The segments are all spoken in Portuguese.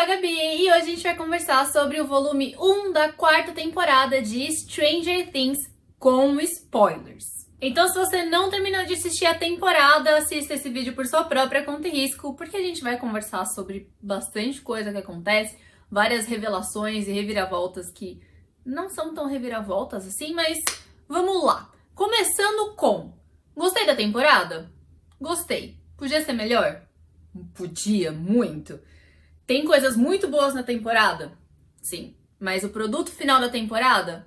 a Gabi e hoje a gente vai conversar sobre o volume 1 da quarta temporada de Stranger Things com spoilers. Então, se você não terminou de assistir a temporada, assista esse vídeo por sua própria conta e risco, porque a gente vai conversar sobre bastante coisa que acontece, várias revelações e reviravoltas que não são tão reviravoltas assim, mas vamos lá. Começando com: gostei da temporada? Gostei. Podia ser melhor? Podia, muito. Tem coisas muito boas na temporada? Sim. Mas o produto final da temporada?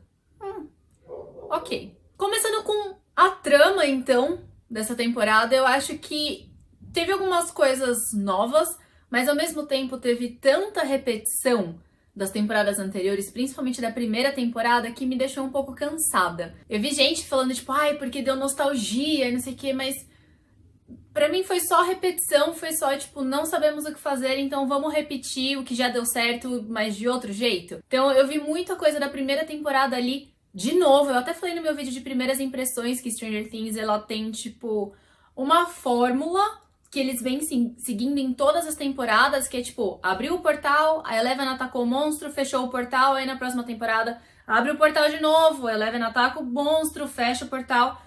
Ok. Começando com a trama, então, dessa temporada, eu acho que teve algumas coisas novas, mas ao mesmo tempo teve tanta repetição das temporadas anteriores, principalmente da primeira temporada, que me deixou um pouco cansada. Eu vi gente falando, tipo, ai, porque deu nostalgia e não sei o quê, mas pra mim foi só repetição, foi só, tipo, não sabemos o que fazer, então vamos repetir o que já deu certo, mas de outro jeito. Então eu vi muita coisa da primeira temporada ali de novo. Eu até falei no meu vídeo de primeiras impressões que Stranger Things, ela tem, tipo, uma fórmula que eles vêm seguindo em todas as temporadas, que é, tipo, abriu o portal, a Eleven atacou o monstro, fechou o portal, aí na próxima temporada abre o portal de novo, a Eleven ataca o monstro, fecha o portal.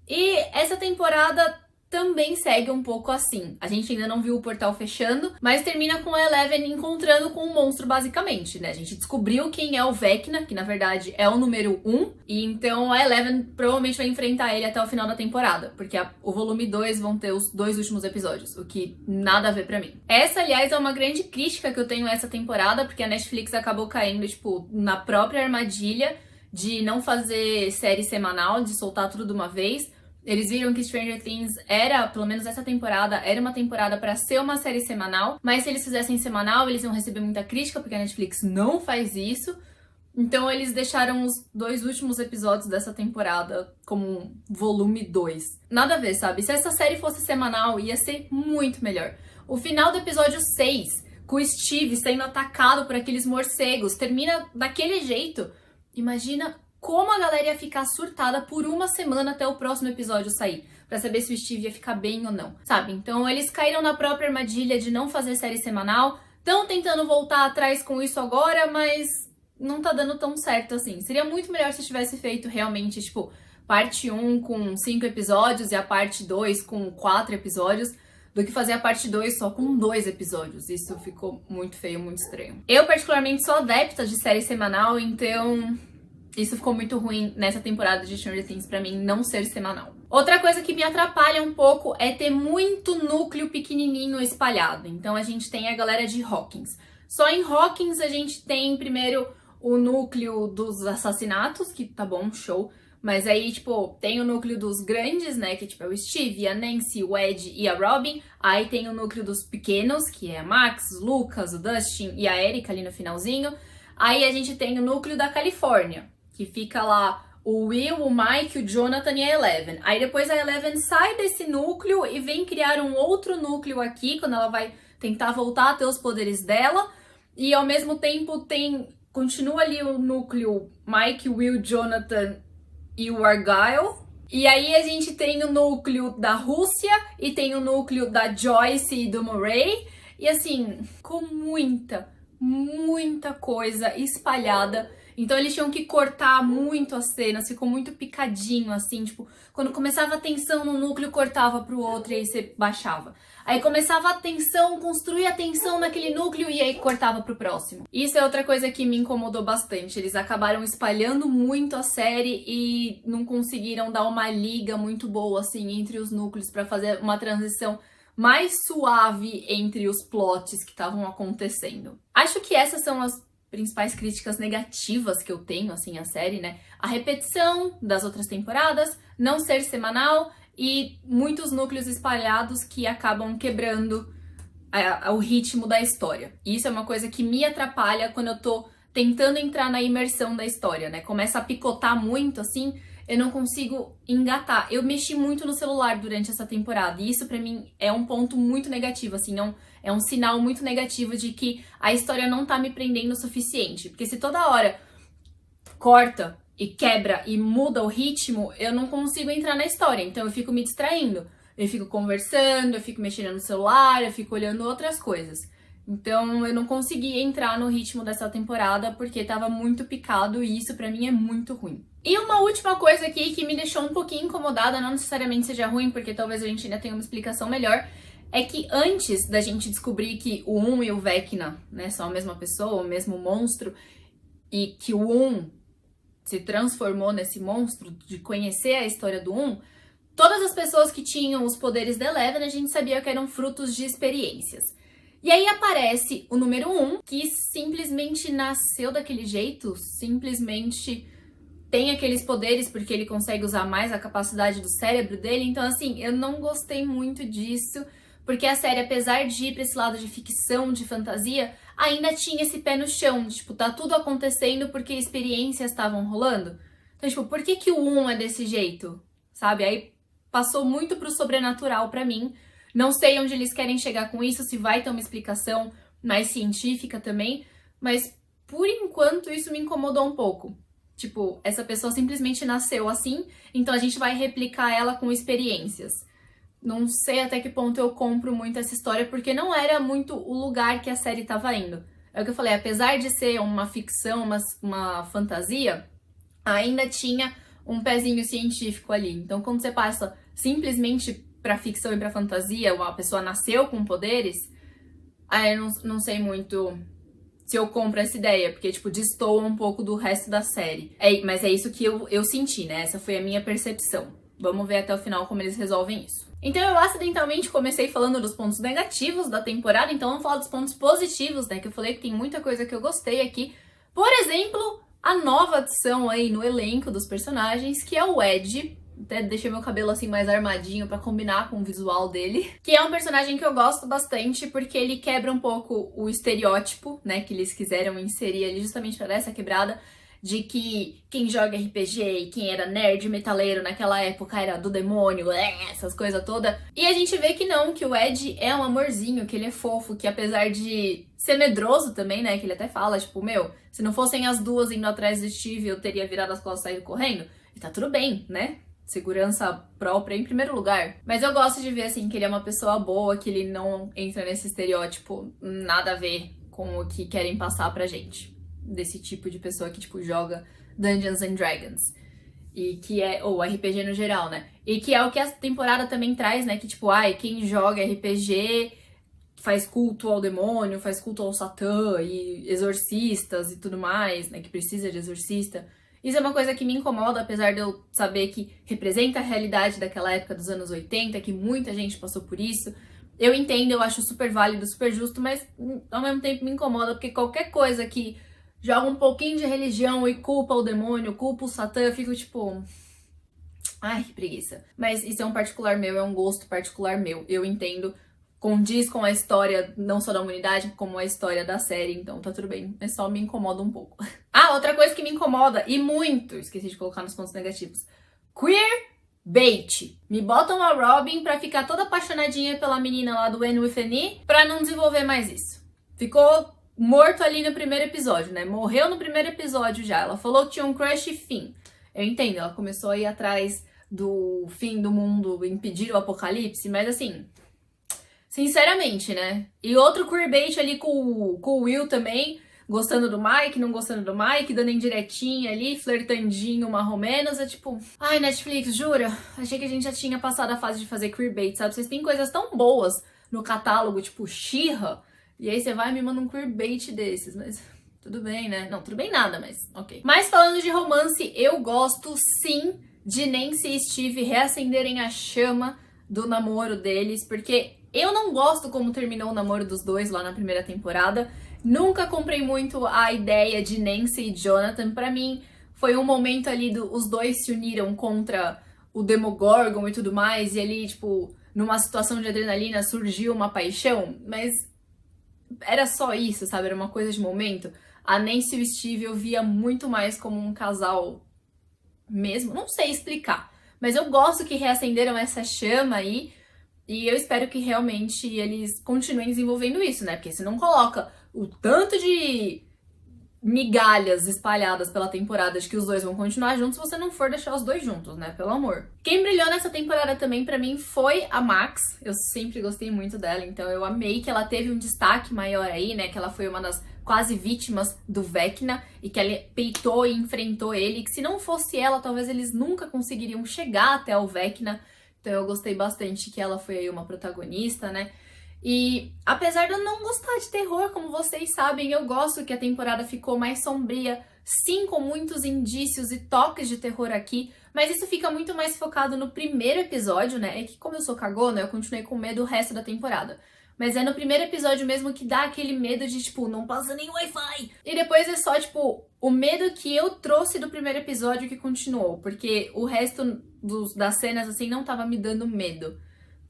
E essa temporada também segue um pouco assim. A gente ainda não viu o portal fechando, mas termina com a Eleven encontrando com o monstro, basicamente, né? A gente descobriu quem é o Vecna, que na verdade é o número 1, e então a Eleven provavelmente vai enfrentar ele até o final da temporada, porque o volume 2 vão ter os 2 últimos episódios, o que nada a ver pra mim. Essa, aliás, é uma grande crítica que eu tenho a essa temporada, porque a Netflix acabou caindo, tipo, na própria armadilha de não fazer série semanal, de soltar tudo de uma vez. Eles viram que Stranger Things era, pelo menos essa temporada, era uma temporada pra ser uma série semanal, mas se eles fizessem semanal, eles iam receber muita crítica, porque a Netflix não faz isso. Então eles deixaram os 2 últimos episódios dessa temporada como um volume 2. Nada a ver, sabe? Se essa série fosse semanal, ia ser muito melhor. O final do episódio 6, com o Steve sendo atacado por aqueles morcegos, termina daquele jeito. Imagina como a galera ia ficar surtada por uma semana até o próximo episódio sair, pra saber se o Steve ia ficar bem ou não, sabe? Então eles caíram na própria armadilha de não fazer série semanal, estão tentando voltar atrás com isso agora, mas não tá dando tão certo assim. Seria muito melhor se tivesse feito realmente, tipo, parte 1 com 5 episódios e a parte 2 com 4 episódios, do que fazer a parte 2 só com 2 episódios. Isso ficou muito feio, muito estranho. Eu, particularmente, sou adepta de série semanal, então isso ficou muito ruim nessa temporada de Stranger Things pra mim não ser semanal. Outra coisa que me atrapalha um pouco é ter muito núcleo pequenininho espalhado. Então a gente tem a galera de Hawkins. Só em Hawkins a gente tem primeiro o núcleo dos assassinatos, que tá bom, show. Mas aí, tipo, tem o núcleo dos grandes, né, que tipo é o Steve, a Nancy, o Ed e a Robin. Aí tem o núcleo dos pequenos, que é a Max, o Lucas, o Dustin e a Erica ali no finalzinho. Aí a gente tem o núcleo da Califórnia, que fica lá o Will, o Mike, o Jonathan e a Eleven. Aí depois a Eleven sai desse núcleo e vem criar um outro núcleo aqui, quando ela vai tentar voltar a ter os poderes dela. E ao mesmo tempo continua ali o núcleo Mike, Will, Jonathan e o Argyle. E aí a gente tem o núcleo da Rússia e tem o núcleo da Joyce e do Murray. E assim, com muita coisa espalhada. Então eles tinham que cortar muito as cenas, ficou muito picadinho, assim, tipo, quando começava a tensão no núcleo, cortava pro outro e aí você baixava. Aí começava a tensão, construía a tensão naquele núcleo e aí cortava pro próximo. Isso é outra coisa que me incomodou bastante. Eles acabaram espalhando muito a série e não conseguiram dar uma liga muito boa, assim, entre os núcleos pra fazer uma transição mais suave entre os plots que estavam acontecendo. Acho que essas são as principais críticas negativas que eu tenho, assim, à série, né? A repetição das outras temporadas, não ser semanal e muitos núcleos espalhados que acabam quebrando o ritmo da história. E isso é uma coisa que me atrapalha quando eu tô tentando entrar na imersão da história, né? Começa a picotar muito, assim, eu não consigo engatar. Eu mexi muito no celular durante essa temporada e isso pra mim é um ponto muito negativo, assim, é um sinal muito negativo de que a história não tá me prendendo o suficiente. Porque se toda hora corta e quebra e muda o ritmo, eu não consigo entrar na história, então eu fico me distraindo. Eu fico conversando, eu fico mexendo no celular, eu fico olhando outras coisas. Então eu não consegui entrar no ritmo dessa temporada porque tava muito picado e isso pra mim é muito ruim. E uma última coisa aqui que me deixou um pouquinho incomodada, não necessariamente seja ruim, porque talvez a gente ainda tenha uma explicação melhor, é que antes da gente descobrir que o Um e o Vecna, né, são a mesma pessoa, o mesmo monstro, e que o Um se transformou nesse monstro, de conhecer a história do Um, todas as pessoas que tinham os poderes da Eleven, a gente sabia que eram frutos de experiências. E aí aparece o número 1, que simplesmente nasceu daquele jeito, simplesmente tem aqueles poderes porque ele consegue usar mais a capacidade do cérebro dele. Então, assim, eu não gostei muito disso, porque a série, apesar de ir pra esse lado de ficção, de fantasia, ainda tinha esse pé no chão, tipo, tá tudo acontecendo porque experiências estavam rolando. Então, tipo, por que que o 1 é desse jeito? Sabe? Aí passou muito pro sobrenatural pra mim. Não sei onde eles querem chegar com isso, se vai ter uma explicação mais científica também, mas por enquanto isso me incomodou um pouco. Tipo, essa pessoa simplesmente nasceu assim, então a gente vai replicar ela com experiências. Não sei até que ponto eu compro muito essa história, porque não era muito o lugar que a série tava indo. É o que eu falei, apesar de ser uma ficção, uma fantasia, ainda tinha um pezinho científico ali. Então, quando você passa simplesmente pra ficção e pra fantasia, uma pessoa nasceu com poderes, aí eu não sei muito se eu compro essa ideia, porque, tipo, destoa um pouco do resto da série. Mas é isso que eu senti, né? Essa foi a minha percepção. Vamos ver até o final como eles resolvem isso. Então eu acidentalmente comecei falando dos pontos negativos da temporada, então vamos falar dos pontos positivos, né? Que eu falei que tem muita coisa que eu gostei aqui. Por exemplo, a nova adição aí no elenco dos personagens, que é o Ed. Até deixei meu cabelo assim mais armadinho pra combinar com o visual dele. Que é um personagem que eu gosto bastante porque ele quebra um pouco o estereótipo, né, que eles quiseram inserir ali justamente pra dar essa quebrada de que quem joga RPG e quem era nerd metaleiro naquela época era do demônio, essas coisas todas. E a gente vê que não, que o Ed é um amorzinho, que ele é fofo, que apesar de ser medroso também, né, que ele até fala, tipo, meu, se não fossem as duas indo atrás do Steve, eu teria virado as costas e saído correndo. E tá tudo bem, né? Segurança própria em primeiro lugar. Mas eu gosto de ver, assim, que ele é uma pessoa boa, que ele não entra nesse estereótipo nada a ver com o que querem passar pra gente. Desse tipo de pessoa que, tipo, joga Dungeons and Dragons. E que é... ou RPG no geral, né? E que é o que a temporada também traz, né? Que, tipo, ai, quem joga RPG faz culto ao demônio, faz culto ao Satã, e exorcistas e tudo mais, né? Que precisa de exorcista. Isso é uma coisa que me incomoda, apesar de eu saber que representa a realidade daquela época dos anos 80, que muita gente passou por isso. Eu entendo, eu acho super válido, super justo, mas ao mesmo tempo me incomoda, porque qualquer coisa que joga um pouquinho de religião e culpa o demônio, culpa o Satã, eu fico tipo... ai, que preguiça. Mas isso é um particular meu, é um gosto particular meu. Eu entendo, condiz com a história, não só da humanidade, como a história da série, então tá tudo bem. Mas só me incomoda um pouco. Ah, outra coisa que me incomoda, e muito, esqueci de colocar nos pontos negativos. Queerbait. Me botam a Robin pra ficar toda apaixonadinha pela menina lá do N with an E, pra não desenvolver mais isso. Ficou morto ali no primeiro episódio, né? Morreu no primeiro episódio já. Ela falou que tinha um crush e fim. Eu entendo, ela começou a ir atrás do fim do mundo, impedir o apocalipse, mas assim... sinceramente, né? E outro queerbait ali com o Will também, gostando do Mike, não gostando do Mike, dando indiretinha ali, flertandinho, marromenos, é tipo... ai, Netflix, jura? Achei que a gente já tinha passado a fase de fazer queerbait, sabe? Vocês têm coisas tão boas no catálogo, tipo She-Ra, e aí você vai e me manda um queerbait desses, mas... tudo bem, né? Não, tudo bem nada, mas ok. Mas falando de romance, eu gosto sim de Nancy e Steve reacenderem a chama do namoro deles, porque eu não gosto como terminou o namoro dos dois lá na primeira temporada. Nunca comprei muito a ideia de Nancy e Jonathan. Pra mim, foi um momento ali os dois se uniram contra o Demogorgon e tudo mais, e ali, tipo, numa situação de adrenalina surgiu uma paixão, mas era só isso, sabe? Era uma coisa de momento. A Nancy e o Steve eu via muito mais como um casal mesmo, não sei explicar, mas eu gosto que reacenderam essa chama aí, e eu espero que realmente eles continuem desenvolvendo isso, né? Porque se não coloca o tanto de migalhas espalhadas pela temporada de que os dois vão continuar juntos se você não for deixar os dois juntos, né? Pelo amor. Quem brilhou nessa temporada também pra mim foi a Max. Eu sempre gostei muito dela, então eu amei que ela teve um destaque maior aí, né? Que ela foi uma das quase vítimas do Vecna e que ela peitou e enfrentou ele. E que se não fosse ela, talvez eles nunca conseguiriam chegar até o Vecna. Então eu gostei bastante que ela foi aí uma protagonista, né? E apesar de eu não gostar de terror, como vocês sabem, eu gosto que a temporada ficou mais sombria, sim, com muitos indícios e toques de terror aqui, mas isso fica muito mais focado no primeiro episódio, né? É que como eu sou cagona, eu continuei com medo o resto da temporada. Mas é no primeiro episódio mesmo que dá aquele medo de, tipo, não passa nem Wi-Fi. E depois é só, tipo, o medo que eu trouxe do primeiro episódio que continuou, porque o resto das cenas, assim, não tava me dando medo.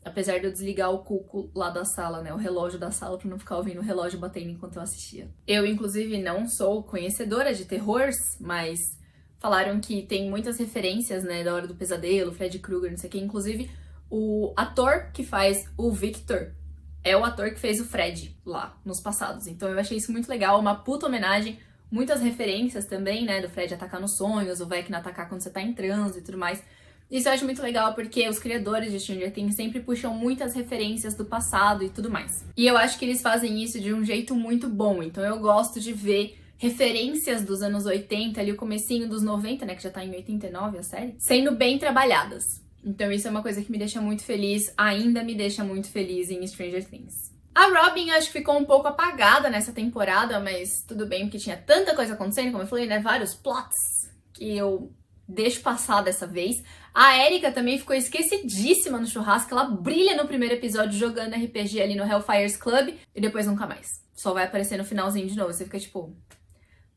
Apesar de eu desligar o cuco lá da sala, né? O relógio da sala, pra não ficar ouvindo o relógio batendo enquanto eu assistia. Eu, inclusive, não sou conhecedora de terrores, mas falaram que tem muitas referências, né? Da Hora do Pesadelo, Freddy Krueger, não sei o que. Inclusive, o ator que faz o Victor é o ator que fez o Fred lá, nos passados. Então eu achei isso muito legal, uma puta homenagem. Muitas referências também, né? Do Fred atacar nos sonhos, o Vecna atacar quando você tá em transe e tudo mais. Isso eu acho muito legal porque os criadores de Stranger Things sempre puxam muitas referências do passado e tudo mais. E eu acho que eles fazem isso de um jeito muito bom, então eu gosto de ver referências dos anos 80, ali o comecinho dos 90, né, que já tá em 89 a série, sendo bem trabalhadas. Então isso é uma coisa que me deixa muito feliz, ainda me deixa muito feliz em Stranger Things. A Robin acho que ficou um pouco apagada nessa temporada, mas tudo bem, porque tinha tanta coisa acontecendo, como eu falei, né, vários plots que eu deixo passar dessa vez. A Erika também ficou esquecidíssima no churrasco. Ela brilha no primeiro episódio jogando RPG ali no Hellfire's Club e depois nunca mais. Só vai aparecer no finalzinho de novo. Você fica tipo,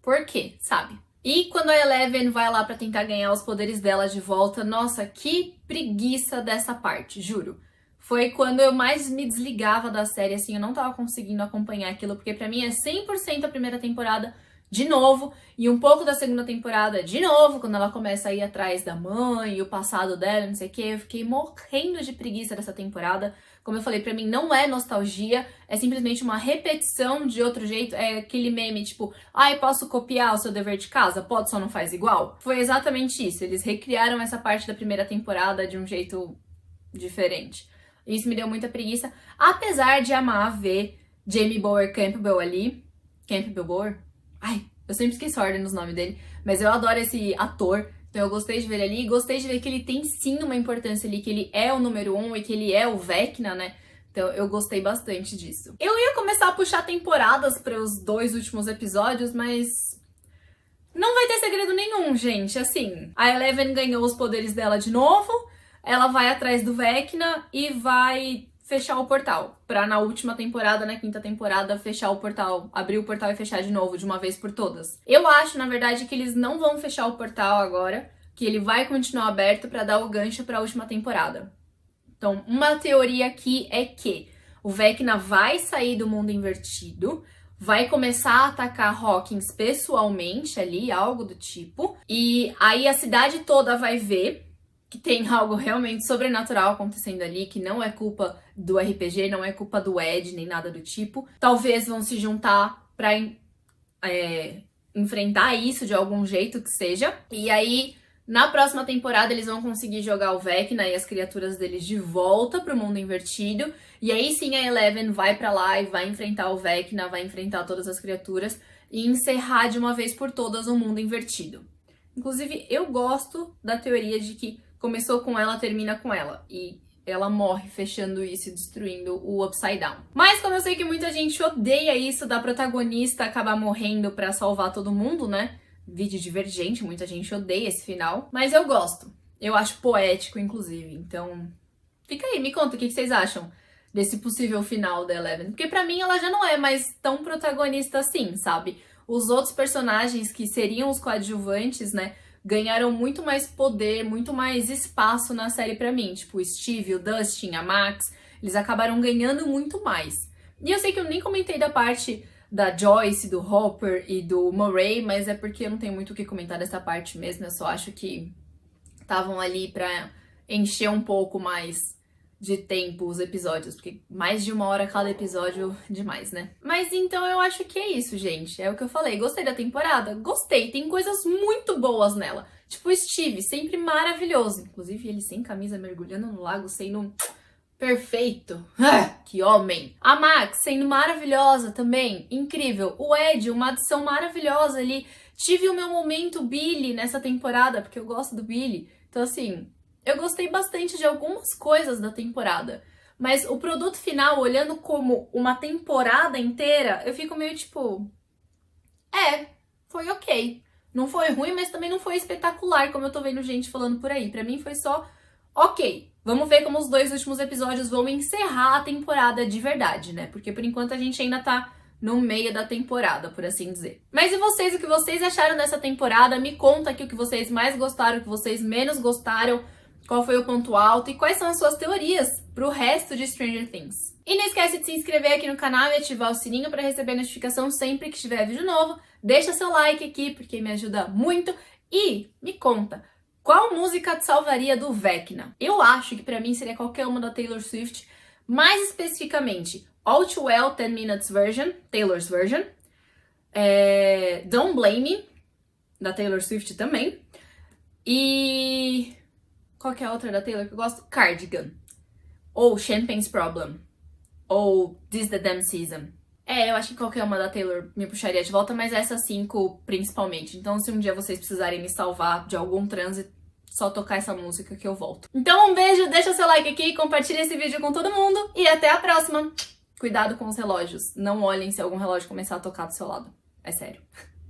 por quê? Sabe? E quando a Eleven vai lá pra tentar ganhar os poderes dela de volta, nossa, que preguiça dessa parte, juro. Foi quando eu mais me desligava da série, assim, eu não tava conseguindo acompanhar aquilo, porque pra mim é 100% a primeira temporada, de novo, e um pouco da segunda temporada de novo, quando ela começa a ir atrás da mãe e o passado dela, não sei o que, eu fiquei morrendo de preguiça dessa temporada. Como eu falei, pra mim não é nostalgia, é simplesmente uma repetição de outro jeito, é aquele meme tipo, ai, posso copiar o seu dever de casa? Pode, só não faz igual? Foi exatamente isso, eles recriaram essa parte da primeira temporada de um jeito diferente. Isso me deu muita preguiça, apesar de amar ver Jamie Bower Campbell ali. Campbell Bower? Ai, eu sempre esqueço a ordem dos nomes dele, mas eu adoro esse ator, então eu gostei de ver ele ali, e gostei de ver que ele tem sim uma importância ali, que ele é o número 1 e que ele é o Vecna, né? Então eu gostei bastante disso. Eu ia começar a puxar temporadas para os 2 últimos episódios, mas não vai ter segredo nenhum, gente. Assim, a Eleven ganhou os poderes dela de novo, ela vai atrás do Vecna e vai fechar o portal, pra na última temporada, na 5ª temporada, fechar o portal, abrir o portal e fechar de novo, de uma vez por todas. Eu acho, na verdade, que eles não vão fechar o portal agora, que ele vai continuar aberto pra dar o gancho pra última temporada. Então, uma teoria aqui é que o Vecna vai sair do mundo invertido, vai começar a atacar Hawkins pessoalmente ali, algo do tipo, e aí a cidade toda vai ver que tem algo realmente sobrenatural acontecendo ali, que não é culpa do RPG, não é culpa do Ed, nem nada do tipo. Talvez vão se juntar pra enfrentar isso de algum jeito que seja. E aí, na próxima temporada, eles vão conseguir jogar o Vecna e as criaturas deles de volta pro mundo invertido. E aí sim a Eleven vai pra lá e vai enfrentar o Vecna, vai enfrentar todas as criaturas e encerrar de uma vez por todas o mundo invertido. Inclusive, eu gosto da teoria de que começou com ela, termina com ela. E ela morre fechando isso e destruindo o Upside Down. Mas como eu sei que muita gente odeia isso da protagonista acabar morrendo pra salvar todo mundo, né? Vídeo Divergente, muita gente odeia esse final. Mas eu gosto. Eu acho poético, inclusive. Então, fica aí, me conta o que vocês acham desse possível final da Eleven. Porque pra mim ela já não é mais tão protagonista assim, sabe? Os outros personagens que seriam os coadjuvantes, né? Ganharam muito mais poder, muito mais espaço na série pra mim. Tipo, o Steve, o Dustin, a Max, eles acabaram ganhando muito mais. E eu sei que eu nem comentei da parte da Joyce, do Hopper e do Murray, mas é porque eu não tenho muito o que comentar dessa parte mesmo. Eu só acho que estavam ali pra encher um pouco mais de tempo os episódios, porque mais de 1 hora cada episódio, demais, né? Mas então eu acho que é isso, gente. É o que eu falei. Gostei da temporada? Gostei. Tem coisas muito boas nela. Tipo o Steve, sempre maravilhoso. Inclusive ele sem camisa, mergulhando no lago, sendo perfeito. Que homem. A Max sendo maravilhosa também. Incrível. O Ed, uma adição maravilhosa ali. Tive o meu momento Billy nessa temporada, porque eu gosto do Billy. Então assim, eu gostei bastante de algumas coisas da temporada. Mas o produto final, olhando como uma temporada inteira, eu fico meio tipo... foi ok. Não foi ruim, mas também não foi espetacular, como eu tô vendo gente falando por aí. Pra mim foi só ok. Vamos ver como os 2 últimos episódios vão encerrar a temporada de verdade, né? Porque por enquanto a gente ainda tá no meio da temporada, por assim dizer. Mas e vocês, o que vocês acharam dessa temporada? Me conta aqui o que vocês mais gostaram, o que vocês menos gostaram, qual foi o ponto alto e quais são as suas teorias pro resto de Stranger Things. E não esquece de se inscrever aqui no canal e ativar o sininho para receber notificação sempre que tiver vídeo novo. Deixa seu like aqui, porque me ajuda muito. E me conta, qual música te salvaria do Vecna? Eu acho que pra mim seria qualquer uma da Taylor Swift, mais especificamente All Too Well 10 Minutes Version, Taylor's Version, Don't Blame Me, da Taylor Swift também, e qual que é a outra da Taylor que eu gosto? Cardigan, ou Champagne's Problem, ou This the Damn Season. Eu acho que qualquer uma da Taylor me puxaria de volta, mas essas 5 principalmente. Então se um dia vocês precisarem me salvar de algum transe, só tocar essa música que eu volto. Então um beijo, deixa seu like aqui, compartilha esse vídeo com todo mundo e até a próxima! Cuidado com os relógios, não olhem se algum relógio começar a tocar do seu lado. É sério.